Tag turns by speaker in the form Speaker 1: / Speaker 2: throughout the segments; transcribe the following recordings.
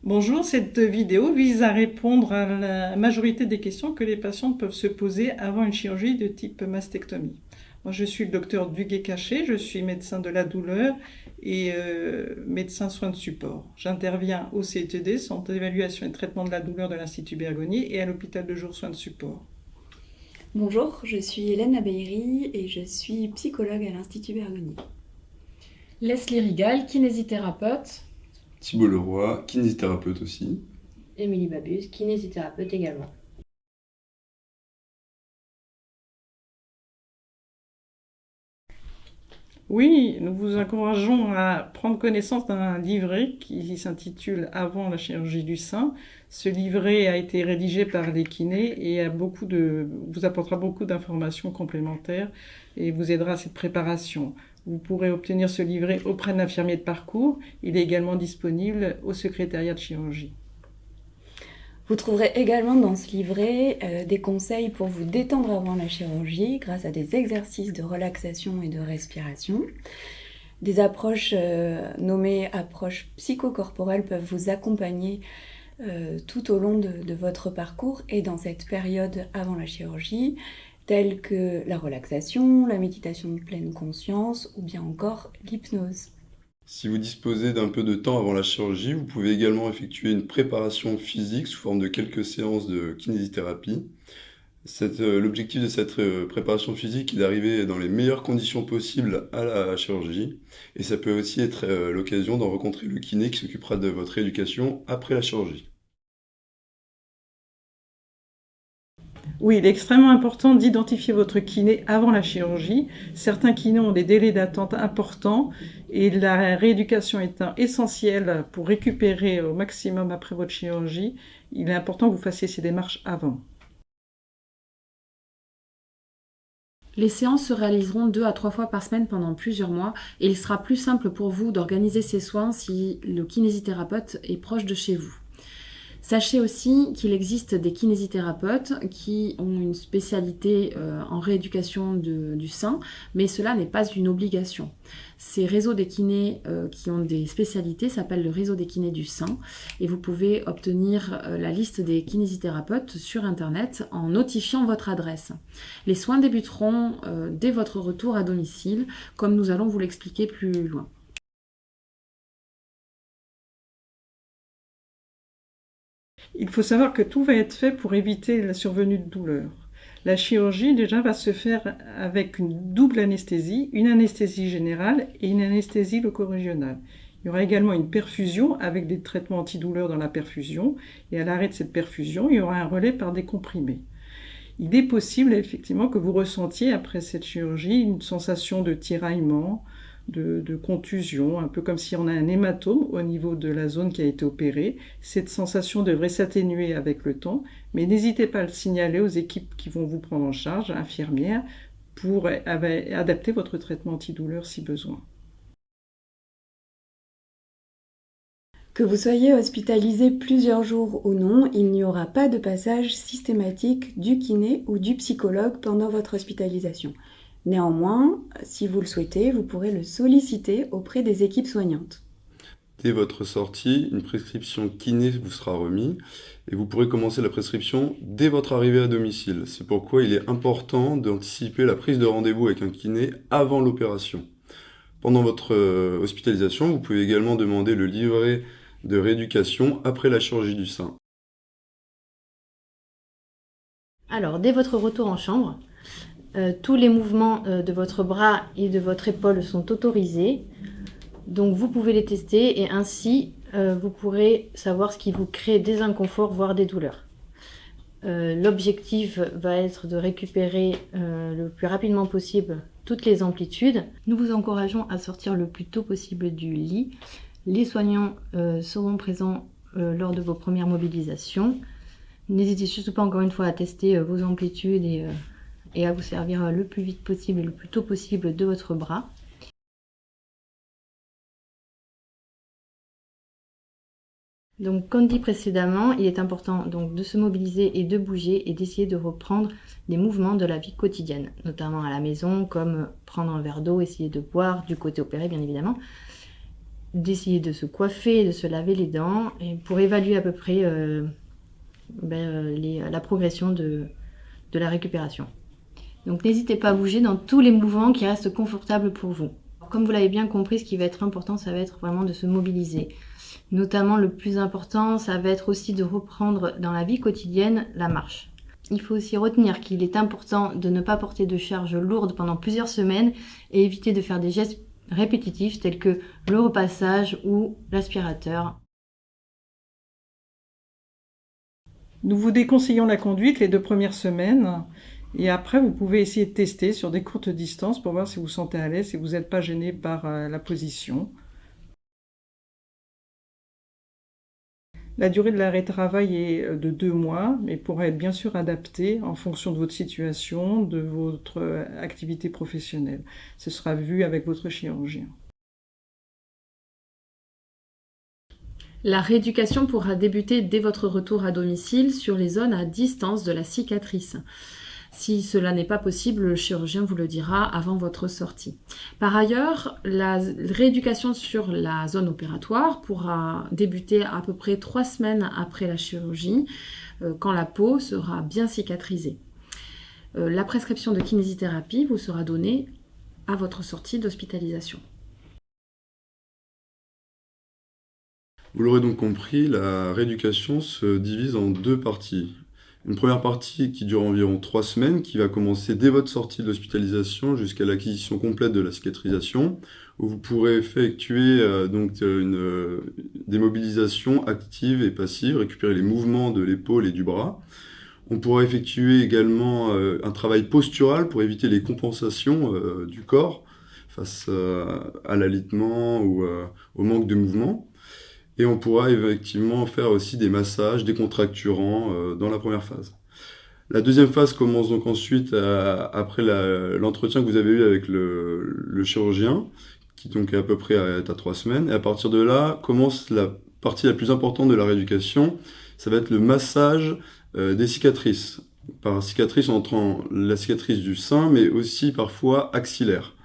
Speaker 1: Bonjour, cette vidéo vise à répondre à la majorité des questions que les patientes peuvent se poser avant une chirurgie de type mastectomie. Moi, je suis le docteur Duguay-Caché, je suis médecin de la douleur et médecin soins de support. J'interviens au CETD, Centre d'évaluation et de traitement de la douleur de l'Institut Bergonié, et à l'hôpital de jour soins de support.
Speaker 2: Bonjour, je suis Hélène Abeiri et je suis psychologue à l'Institut Bergonié.
Speaker 3: Leslie Rigal, kinésithérapeute.
Speaker 4: Thibault Leroy, kinésithérapeute aussi.
Speaker 5: Émilie Babus, kinésithérapeute également.
Speaker 1: Oui, nous vous encourageons à prendre connaissance d'un livret qui s'intitule Avant la chirurgie du sein. Ce livret a été rédigé par les kinés et vous apportera beaucoup d'informations complémentaires et vous aidera à cette préparation. Vous pourrez obtenir ce livret auprès d'un infirmier de parcours. Il est également disponible au secrétariat de chirurgie.
Speaker 2: Vous trouverez également dans ce livret des conseils pour vous détendre avant la chirurgie grâce à des exercices de relaxation et de respiration. Des approches nommées approches psychocorporelles peuvent vous accompagner tout au long de votre parcours et dans cette période avant la chirurgie, telles que la relaxation, la méditation de pleine conscience ou bien encore l'hypnose.
Speaker 4: Si vous disposez d'un peu de temps avant la chirurgie, vous pouvez également effectuer une préparation physique sous forme de quelques séances de kinésithérapie. L'objectif de cette préparation physique est d'arriver dans les meilleures conditions possibles à la chirurgie. Et ça peut aussi être l'occasion d'en rencontrer le kiné qui s'occupera de votre rééducation après la chirurgie.
Speaker 1: Oui, il est extrêmement important d'identifier votre kiné avant la chirurgie. Certains kinés ont des délais d'attente importants et la rééducation étant essentielle pour récupérer au maximum après votre chirurgie, il est important que vous fassiez ces démarches avant.
Speaker 3: Les séances se réaliseront 2 à 3 fois par semaine pendant plusieurs mois et il sera plus simple pour vous d'organiser ces soins si le kinésithérapeute est proche de chez vous. Sachez aussi qu'il existe des kinésithérapeutes qui ont une spécialité en rééducation du sein, mais cela n'est pas une obligation. Ces réseaux des kinés qui ont des spécialités s'appellent le réseau des kinés du sein et vous pouvez obtenir la liste des kinésithérapeutes sur internet en notifiant votre adresse. Les soins débuteront dès votre retour à domicile, comme nous allons vous l'expliquer plus loin.
Speaker 1: Il faut savoir que tout va être fait pour éviter la survenue de douleur. La chirurgie déjà va se faire avec une double anesthésie, une anesthésie générale et une anesthésie loco-régionale. Il y aura également une perfusion avec des traitements antidouleurs dans la perfusion et à l'arrêt de cette perfusion, il y aura un relais par des comprimés. Il est possible effectivement que vous ressentiez après cette chirurgie une sensation de tiraillement, de contusion, un peu comme si on a un hématome au niveau de la zone qui a été opérée. Cette sensation devrait s'atténuer avec le temps, mais n'hésitez pas à le signaler aux équipes qui vont vous prendre en charge, infirmières, pour adapter votre traitement antidouleur si besoin.
Speaker 2: Que vous soyez hospitalisé plusieurs jours ou non, il n'y aura pas de passage systématique du kiné ou du psychologue pendant votre hospitalisation. Néanmoins, si vous le souhaitez, vous pourrez le solliciter auprès des équipes soignantes.
Speaker 4: Dès votre sortie, une prescription kiné vous sera remise et vous pourrez commencer la prescription dès votre arrivée à domicile. C'est pourquoi il est important d'anticiper la prise de rendez-vous avec un kiné avant l'opération. Pendant votre hospitalisation, vous pouvez également demander le livret de rééducation après la chirurgie du sein.
Speaker 5: Alors, dès votre retour en chambre, tous les mouvements de votre bras et de votre épaule sont autorisés. Donc, vous pouvez les tester et ainsi, vous pourrez savoir ce qui vous crée des inconforts, voire des douleurs. L'objectif va être de récupérer le plus rapidement possible toutes les amplitudes. Nous vous encourageons à sortir le plus tôt possible du lit. Les soignants seront présents lors de vos premières mobilisations. N'hésitez surtout pas encore une fois à tester vos amplitudes et à vous servir le plus vite possible et le plus tôt possible de votre bras. Donc, comme dit précédemment, il est important donc de se mobiliser et de bouger et d'essayer de reprendre les mouvements de la vie quotidienne, notamment à la maison, comme prendre un verre d'eau, essayer de boire du côté opéré bien évidemment. d'essayer de se coiffer, de se laver les dents, et pour évaluer à peu près la progression de la récupération. Donc n'hésitez pas à bouger dans tous les mouvements qui restent confortables pour vous. Comme vous l'avez bien compris, ce qui va être important, ça va être vraiment de se mobiliser. Notamment, le plus important, ça va être aussi de reprendre dans la vie quotidienne la marche. Il faut aussi retenir qu'il est important de ne pas porter de charges lourdes pendant plusieurs semaines et éviter de faire des gestes répétitifs tels que le repassage ou l'aspirateur.
Speaker 1: Nous vous déconseillons la conduite les 2 premières semaines. Et après, vous pouvez essayer de tester sur des courtes distances pour voir si vous vous sentez à l'aise, si vous n'êtes pas gêné par la position. La durée de l'arrêt de travail est de 2 mois, mais pourra être bien sûr adaptée en fonction de votre situation, de votre activité professionnelle. Ce sera vu avec votre chirurgien.
Speaker 3: La rééducation pourra débuter dès votre retour à domicile sur les zones à distance de la cicatrice. Si cela n'est pas possible, le chirurgien vous le dira avant votre sortie. Par ailleurs, la rééducation sur la zone opératoire pourra débuter à peu près 3 semaines après la chirurgie, quand la peau sera bien cicatrisée. La prescription de kinésithérapie vous sera donnée à votre sortie d'hospitalisation.
Speaker 4: Vous l'aurez donc compris, la rééducation se divise en 2 parties. Une première partie qui dure environ 3 semaines, qui va commencer dès votre sortie de l'hospitalisation jusqu'à l'acquisition complète de la cicatrisation, où vous pourrez effectuer des mobilisations actives et passives, récupérer les mouvements de l'épaule et du bras. On pourra effectuer également un travail postural pour éviter les compensations du corps face à l'alitement ou au manque de mouvement. Et on pourra effectivement faire aussi des massages décontracturants dans la première phase. La deuxième phase commence donc ensuite après l'entretien que vous avez eu avec le chirurgien, qui donc est à peu près à 3 semaines. Et à partir de là, commence la partie la plus importante de la rééducation. Ça va être le massage des cicatrices. Par cicatrice, on entend la cicatrice du sein, mais aussi parfois axillaire.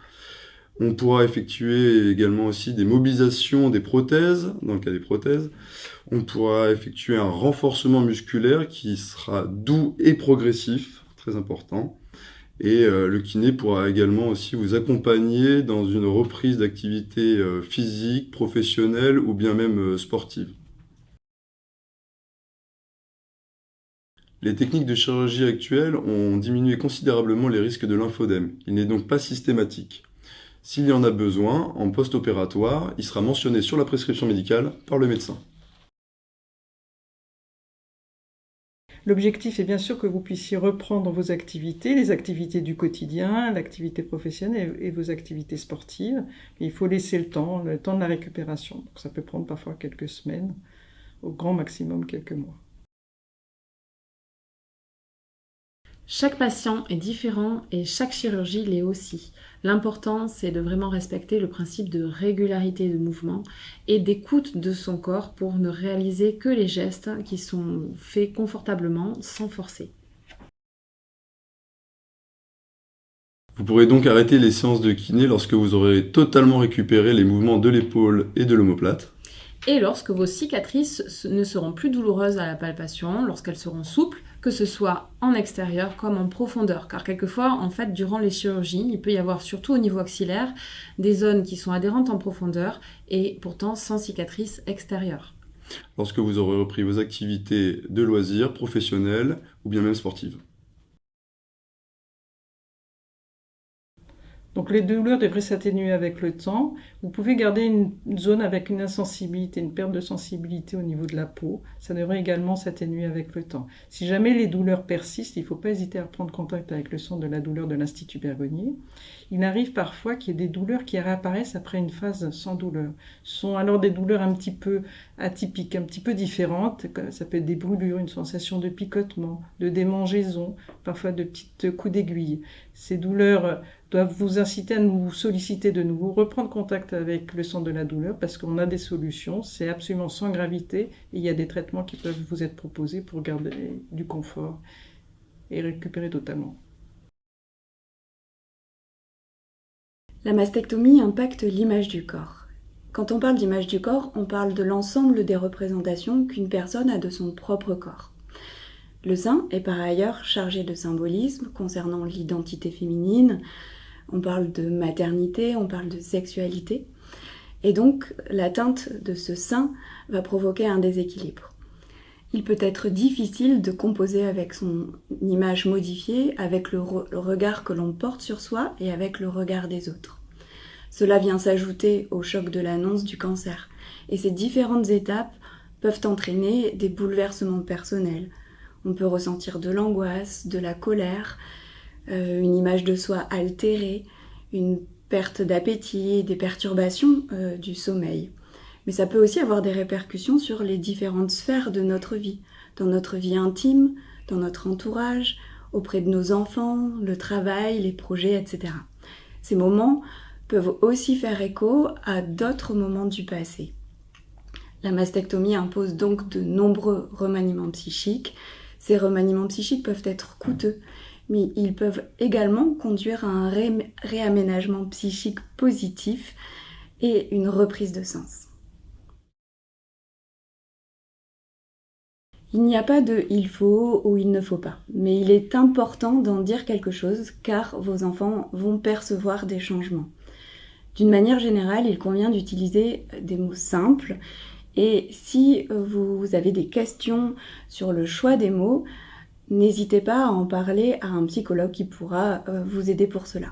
Speaker 4: On pourra effectuer également aussi des mobilisations des prothèses, dans le cas des prothèses. On pourra effectuer un renforcement musculaire qui sera doux et progressif, très important. Et le kiné pourra également aussi vous accompagner dans une reprise d'activité physique, professionnelle ou bien même sportive. Les techniques de chirurgie actuelles ont diminué considérablement les risques de lymphodème. Il n'est donc pas systématique. S'il y en a besoin, en post-opératoire, il sera mentionné sur la prescription médicale par le médecin.
Speaker 1: L'objectif est bien sûr que vous puissiez reprendre vos activités, les activités du quotidien, l'activité professionnelle et vos activités sportives. Mais il faut laisser le temps de la récupération. Donc ça peut prendre parfois quelques semaines, au grand maximum quelques mois.
Speaker 3: Chaque patient est différent et chaque chirurgie l'est aussi. L'important, c'est de vraiment respecter le principe de régularité de mouvement et d'écoute de son corps pour ne réaliser que les gestes qui sont faits confortablement, sans forcer.
Speaker 4: Vous pourrez donc arrêter les séances de kiné lorsque vous aurez totalement récupéré les mouvements de l'épaule et de l'omoplate.
Speaker 3: Et lorsque vos cicatrices ne seront plus douloureuses à la palpation, lorsqu'elles seront souples, que ce soit en extérieur comme en profondeur. Car quelquefois, en fait, durant les chirurgies, il peut y avoir, surtout au niveau axillaire, des zones qui sont adhérentes en profondeur et pourtant sans cicatrice extérieure.
Speaker 4: Lorsque vous aurez repris vos activités de loisirs, professionnelles ou bien même sportives.
Speaker 1: Donc les douleurs devraient s'atténuer avec le temps. Vous pouvez garder une zone avec une insensibilité, une perte de sensibilité au niveau de la peau. Ça devrait également s'atténuer avec le temps. Si jamais les douleurs persistent, il ne faut pas hésiter à prendre contact avec le centre de la douleur de l'Institut Bergonié. Il arrive parfois qu'il y ait des douleurs qui réapparaissent après une phase sans douleur. Ce sont alors des douleurs un petit peu atypiques, un petit peu différentes. Ça peut être des brûlures, une sensation de picotement, de démangeaison, parfois de petites coups d'aiguille. Ces douleurs doivent vous inciter à nous solliciter de nouveau, reprendre contact avec le centre de la douleur parce qu'on a des solutions, c'est absolument sans gravité et il y a des traitements qui peuvent vous être proposés pour garder du confort et récupérer totalement.
Speaker 2: La mastectomie impacte l'image du corps. Quand on parle d'image du corps, on parle de l'ensemble des représentations qu'une personne a de son propre corps. Le sein est par ailleurs chargé de symbolisme concernant l'identité féminine, on parle de maternité, on parle de sexualité, et donc l'atteinte de ce sein va provoquer un déséquilibre. Il peut être difficile de composer avec son image modifiée, avec le regard que l'on porte sur soi et avec le regard des autres. Cela vient s'ajouter au choc de l'annonce du cancer. Et ces différentes étapes peuvent entraîner des bouleversements personnels. On peut ressentir de l'angoisse, de la colère, une image de soi altérée, une perte d'appétit, des perturbations du sommeil. Mais ça peut aussi avoir des répercussions sur les différentes sphères de notre vie, dans notre vie intime, dans notre entourage, auprès de nos enfants, le travail, les projets, etc. Ces moments peuvent aussi faire écho à d'autres moments du passé. La mastectomie impose donc de nombreux remaniements psychiques. Ces remaniements psychiques peuvent être coûteux, mais ils peuvent également conduire à un réaménagement psychique positif et une reprise de sens. Il n'y a pas de « il faut » ou « il ne faut pas », mais il est important d'en dire quelque chose car vos enfants vont percevoir des changements. D'une manière générale, il convient d'utiliser des mots simples et si vous avez des questions sur le choix des mots, n'hésitez pas à en parler à un psychologue qui pourra vous aider pour cela.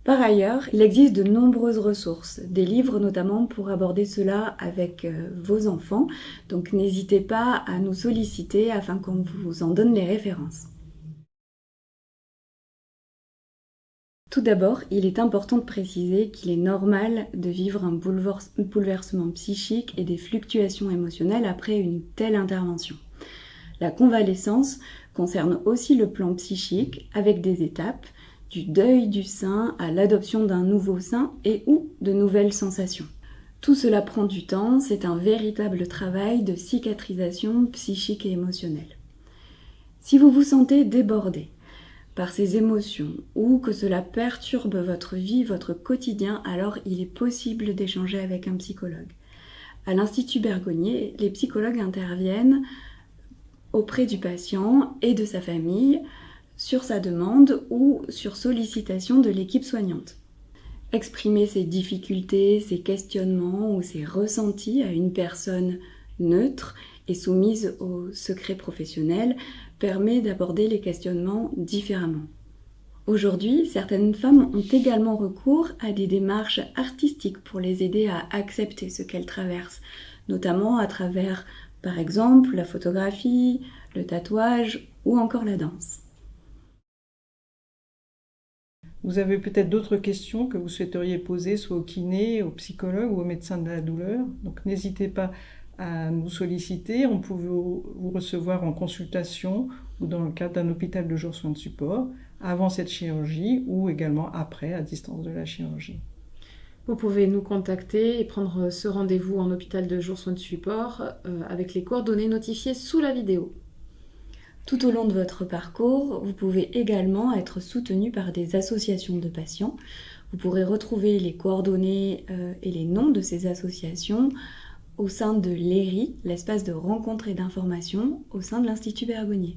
Speaker 2: Par ailleurs, il existe de nombreuses ressources, des livres notamment pour aborder cela avec vos enfants, donc n'hésitez pas à nous solliciter afin qu'on vous en donne les références. Tout d'abord, il est important de préciser qu'il est normal de vivre un bouleversement psychique et des fluctuations émotionnelles après une telle intervention. La convalescence concerne aussi le plan psychique avec des étapes, du deuil du sein à l'adoption d'un nouveau sein et ou de nouvelles sensations. Tout cela prend du temps, c'est un véritable travail de cicatrisation psychique et émotionnelle. Si vous vous sentez débordé par ces émotions ou que cela perturbe votre vie, votre quotidien, alors il est possible d'échanger avec un psychologue. À l'Institut Bergonié, les psychologues interviennent auprès du patient et de sa famille sur sa demande ou sur sollicitation de l'équipe soignante. Exprimer ses difficultés, ses questionnements ou ses ressentis à une personne neutre et soumise au secret professionnel permet d'aborder les questionnements différemment. Aujourd'hui, certaines femmes ont également recours à des démarches artistiques pour les aider à accepter ce qu'elles traversent, notamment à travers, par exemple, la photographie, le tatouage ou encore la danse.
Speaker 1: Vous avez peut-être d'autres questions que vous souhaiteriez poser soit au kiné, au psychologue ou au médecin de la douleur. Donc n'hésitez pas à nous solliciter. On peut vous recevoir en consultation ou dans le cadre d'un hôpital de jour soins de support avant cette chirurgie ou également après, à distance de la chirurgie.
Speaker 3: Vous pouvez nous contacter et prendre ce rendez-vous en hôpital de jour soins de support avec les coordonnées notifiées sous la vidéo.
Speaker 2: Tout au long de votre parcours, vous pouvez également être soutenu par des associations de patients. Vous pourrez retrouver les coordonnées et les noms de ces associations au sein de l'ERI, l'espace de rencontre et d'information au sein de l'Institut Bergonié.